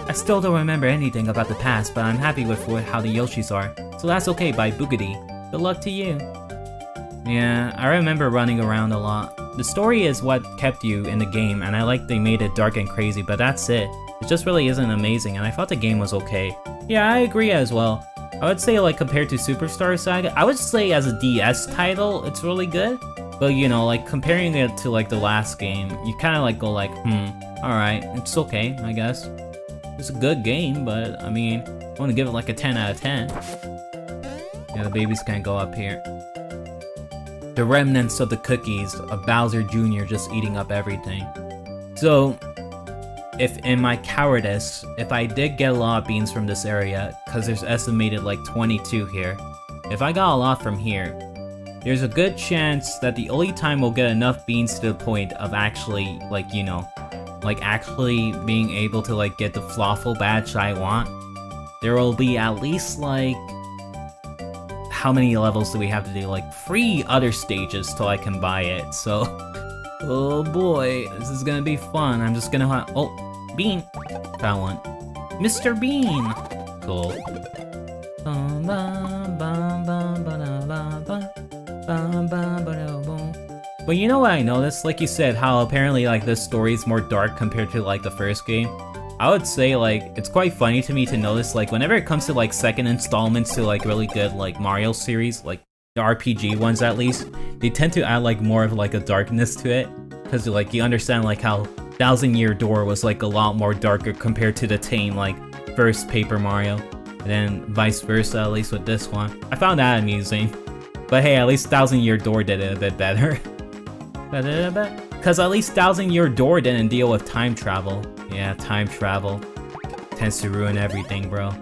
I still don't remember anything about the past, but I'm happy with how the Yoshis are. So that's okay by Boogity. Good luck to you. Yeah, I remember running around a lot. The story is what kept you in the game, and I like they made it dark and crazy, but that's it. It just really isn't amazing, and I thought the game was okay. Yeah, I agree as well. I would say like compared to Superstar Saga, I would say as a DS title, it's really good. But you know, like comparing it to like the last game, you kind of like go like, alright, it's okay, I guess. It's a good game, but I mean, I want to give it like a 10 out of 10. Yeah, the babies can't go up here. The remnants of the cookies of Bowser Jr. just eating up everything. So, if in my cowardice, if I did get a lot of beans from this area, because there's estimated like 22 here, if I got a lot from here, there's a good chance that the only time we'll get enough beans to the point of actually, like, you know, like actually being able to like get the Flawful badge I want, there will be at least like, how many levels do we have to do? Like 3 other stages till I can buy it, so... Oh boy, this is gonna be fun. I'm just gonna hunt. Oh, Bean! Found one. Mr. Bean! Cool. But you know what I noticed? Like you said, how apparently like this story is more dark compared to like the first game. I would say like, it's quite funny to me to notice like whenever it comes to like second installments to like really good like Mario series, like the RPG ones at least, they tend to add like more of like a darkness to it. Cause like you understand like how Thousand Year Door was like a lot more darker compared to the tame like first Paper Mario. And then vice versa, at least with this one. I found that amusing. But hey, at least Thousand Year Door did it a bit better. Cause at least Thousand Year Door didn't deal with time travel. Yeah, time travel tends to ruin everything, bro.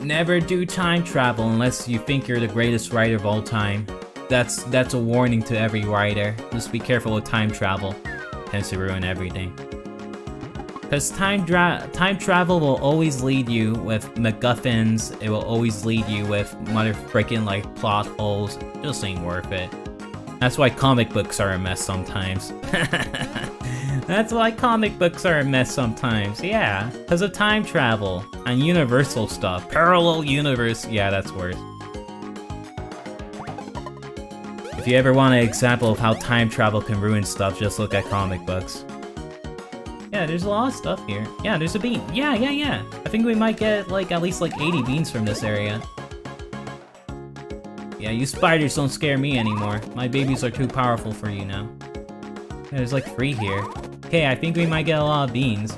Never do time travel unless you think you're the greatest writer of all time. That's a warning to every writer. Just be careful with time travel. Tends to ruin everything. Cause time travel will always lead you with MacGuffins. It will always lead you with mother frickin' like plot holes. Just ain't worth it. That's why comic books are a mess sometimes. That's why comic books are a mess sometimes, yeah. Because of time travel and universal stuff. Parallel universe, yeah, that's worse. If you ever want an example of how time travel can ruin stuff, just look at comic books. Yeah, there's a lot of stuff here. Yeah, there's a bean. Yeah. I think we might get like at least like 80 beans from this area. Yeah, you spiders don't scare me anymore. My babies are too powerful for you now. Yeah, there's like 3 here. Okay, I think we might get a lot of beans.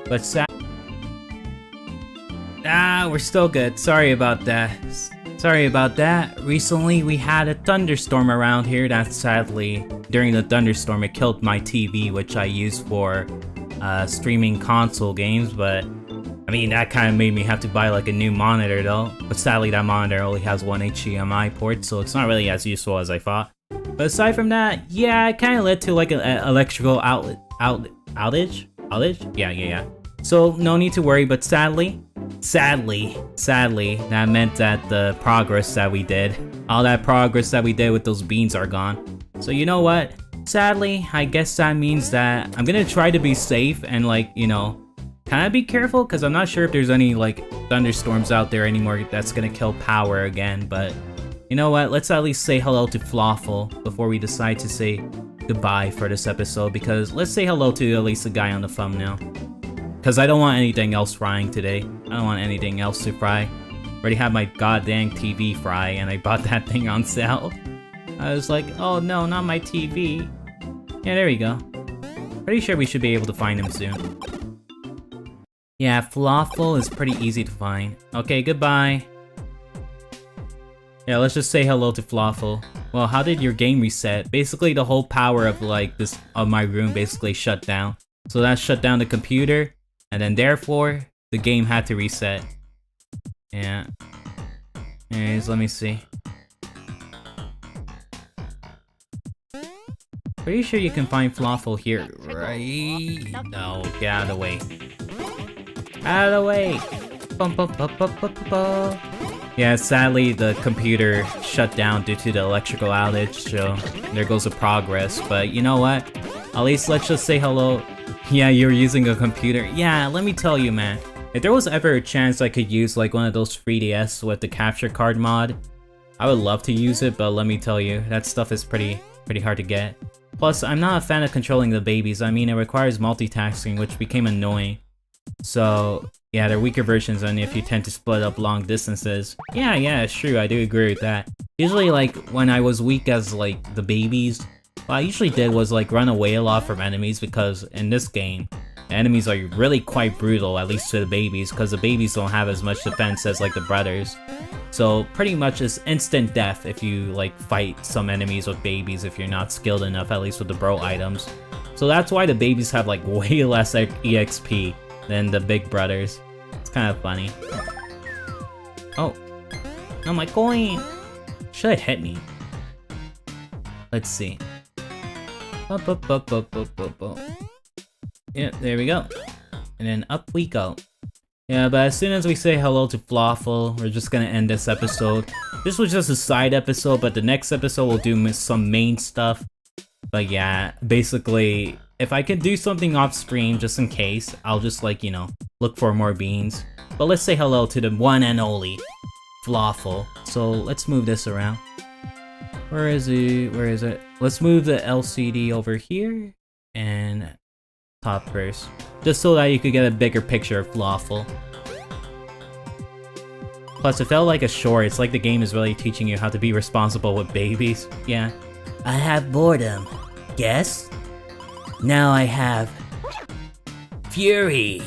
But we're still good. Sorry about that. Recently, we had a thunderstorm around here that sadly, during the thunderstorm, it killed my TV, which I use for streaming console games, but I mean, that kind of made me have to buy like a new monitor though. But sadly, that monitor only has 1 HDMI port, so it's not really as useful as I thought. But aside from that, yeah, it kind of led to like an electrical outage? Yeah. So no need to worry, but sadly, that meant that the progress that we did, all that progress that we did with those beans are gone. So you know what? Sadly, I guess that means that I'm gonna try to be safe and like, you know, kind of be careful because I'm not sure if there's any like thunderstorms out there anymore that's gonna kill power again, but you know what? Let's at least say hello to Flawful before we decide to say goodbye for this episode because let's say hello to at least the guy on the thumbnail. Because I don't want anything else frying today. I don't want anything else to fry. Already have my goddamn TV fry and I bought that thing on sale. I was like, oh no, not my TV. Yeah, there we go. Pretty sure we should be able to find him soon. Yeah, Falafel is pretty easy to find. Okay, goodbye. Yeah, let's just say hello to Falafel. Well, how did your game reset? Basically, the whole power of like this of my room basically shut down. So that shut down the computer, and then therefore the game had to reset. Yeah. Anyways, let me see. Pretty sure you can find Falafel here, right? No, get out of the way. Out of the way! Bum, bum, bum, bum, bum, bum. Yeah, sadly the computer shut down due to the electrical outage, so there goes the progress. But you know what? At least let's just say hello. Yeah, you're using a computer. Yeah, let me tell you, man. If there was ever a chance I could use like one of those 3DS with the capture card mod, I would love to use it, but let me tell you, that stuff is pretty hard to get. Plus, I'm not a fan of controlling the babies. I mean, it requires multitasking, which became annoying. So, yeah, they're weaker versions and if you tend to split up long distances. Yeah, it's true, I do agree with that. Usually, like, when I was weak as, like, the babies, what I usually did was, like, run away a lot from enemies because in this game, the enemies are really quite brutal, at least to the babies, because the babies don't have as much defense as, like, the brothers. So, pretty much it's instant death if you, like, fight some enemies with babies if you're not skilled enough, at least with the bro items. So that's why the babies have, like, way less EXP than the big brothers. It's kind of funny. Oh. No, my coin! Should have hit me. Let's see. Yeah, there we go. And then up we go. Yeah, but as soon as we say hello to Falafel, we're just gonna end this episode. This was just a side episode, but the next episode we'll do some main stuff. But yeah, basically, if I can do something off screen just in case, I'll just like, you know, look for more beans. But let's say hello to the one and only Falafel. So let's move this around. Where is he? Where is it? Let's move the LCD over here and top first. Just so that you could get a bigger picture of Falafel. Plus, it felt like a short. It's like the game is really teaching you how to be responsible with babies. Yeah. I have boredom. Guess? Now I have fury.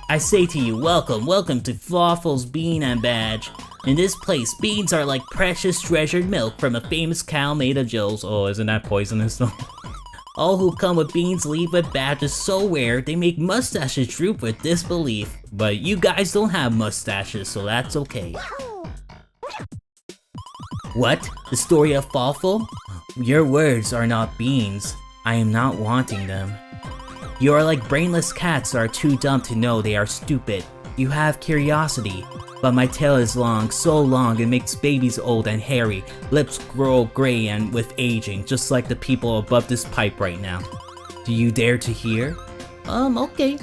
I say to you, welcome to Flafel's Bean and Badge. In this place, beans are like precious treasured milk from a famous cow made of jewels. Oh, isn't that poisonous though? All who come with beans leave with badges so rare, they make mustaches droop with disbelief. But you guys don't have mustaches, so that's okay. What? The story of Falafel? Your words are not beans. I am not wanting them. You are like brainless cats that are too dumb to know they are stupid. You have curiosity, but my tail is long, so long it makes babies old and hairy. Lips grow gray and with aging, just like the people above this pipe right now. Do you dare to hear? Okay.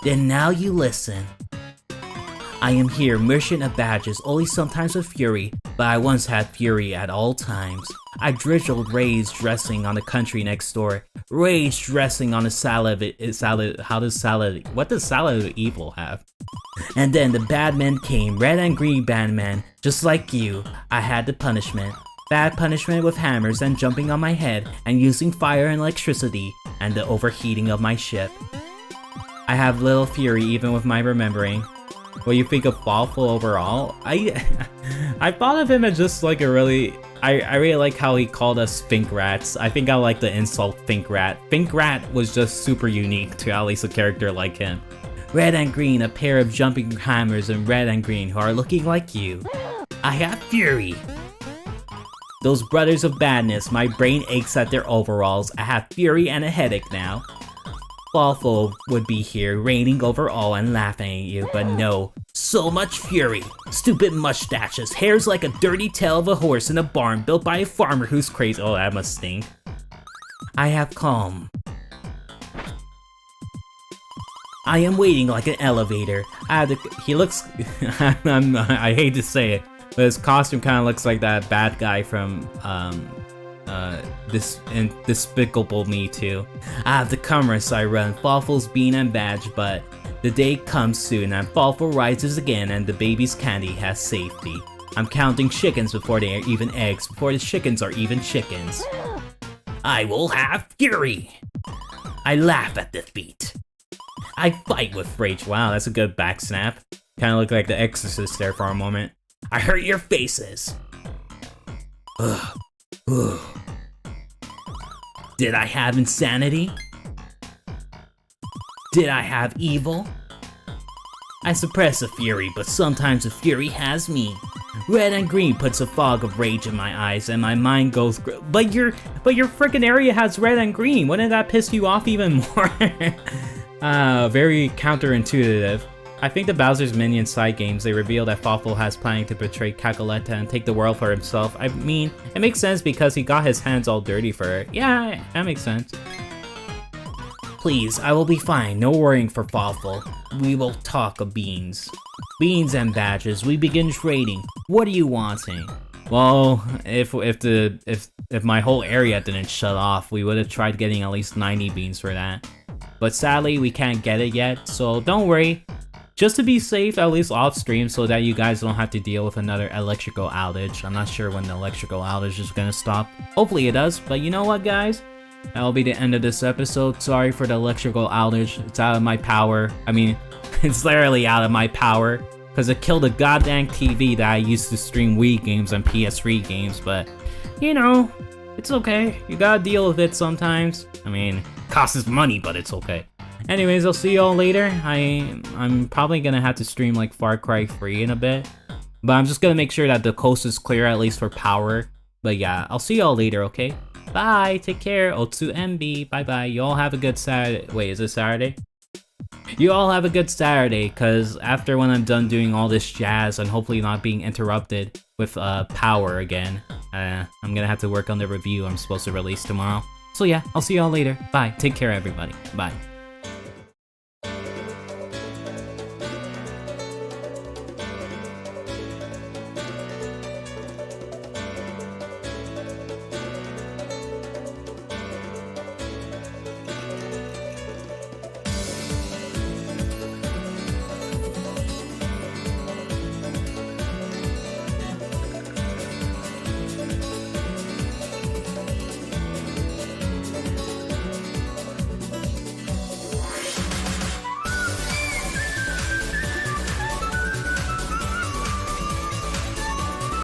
Then now you listen. I am here, merchant of badges, only sometimes with fury, but I once had fury at all times. I drizzled rage dressing on the country next door. Rage dressing on a salad, what does salad of evil have? And then the bad men came, red and green bad men, just like you. I had the punishment. Bad punishment with hammers and jumping on my head, and using fire and electricity, and the overheating of my ship. I have little fury even with my remembering. What do you think of Falafel overall? I thought of him as just like a really... I really like how he called us Fink Rats. I think I like the insult Fink Rat. Fink Rat was just super unique to at least a character like him. Red and green, a pair of jumping hammers in red and green who are looking like you. I have fury. Those brothers of badness, my brain aches at their overalls. I have fury and a headache now. Falafel would be here, reigning over all and laughing at you, but no. So much fury. Stupid mustaches, hairs like a dirty tail of a horse in a barn built by a farmer who's crazy. Oh, that must stink. I have calm. I am waiting like an elevator. He looks... I hate to say it, but his costume kind of looks like that bad guy from despicable me too. I have the commerce I run, Fawful's bean and badge, but the day comes soon and Fawful rises again and the baby's candy has safety. I'm counting chickens before they are even eggs, before the chickens are even chickens. I will have fury! I laugh at defeat. I fight with rage. Wow, that's a good back snap. Kinda look like the Exorcist there for a moment. I hurt your faces. Ugh. Ugh. Did I have insanity? Did I have evil? I suppress a fury, but sometimes a fury has me. Red and green puts a fog of rage in my eyes, and my mind goes. But your freaking area has red and green. Wouldn't that piss you off even more? Very counterintuitive. I think the Bowser's Minions side games, they reveal that Fawful has planning to betray Kakaletta and take the world for himself. I mean, it makes sense because he got his hands all dirty for it. Yeah, that makes sense. Please, I will be fine. No worrying for Fawful. We will talk of beans. Beans and badges. We begin trading. What are you wanting? Well, if my whole area didn't shut off, we would have tried getting at least 90 beans for that. But sadly, we can't get it yet, so don't worry. Just to be safe, at least off stream, so that you guys don't have to deal with another electrical outage. I'm not sure when the electrical outage is gonna stop. Hopefully it does, but you know what, guys? That'll be the end of this episode. Sorry for the electrical outage. It's out of my power. I mean, it's literally out of my power, because it killed a goddamn TV that I used to stream Wii games and PS3 games, but, you know, it's okay. You gotta deal with it sometimes. I mean, it costs money, but it's okay. Anyways, I'll see y'all later. I'm probably gonna have to stream like Far Cry 3 in a bit, but I'm just gonna make sure that the coast is clear at least for power. But yeah, I'll see y'all later, okay? Bye, take care, Otsu MB, bye bye. You all have a good Saturday. Wait, is it Saturday? You all have a good Saturday, cause after when I'm done doing all this jazz and hopefully not being interrupted with power again, I'm gonna have to work on the review I'm supposed to release tomorrow. So yeah, I'll see y'all later. Bye, take care everybody, bye.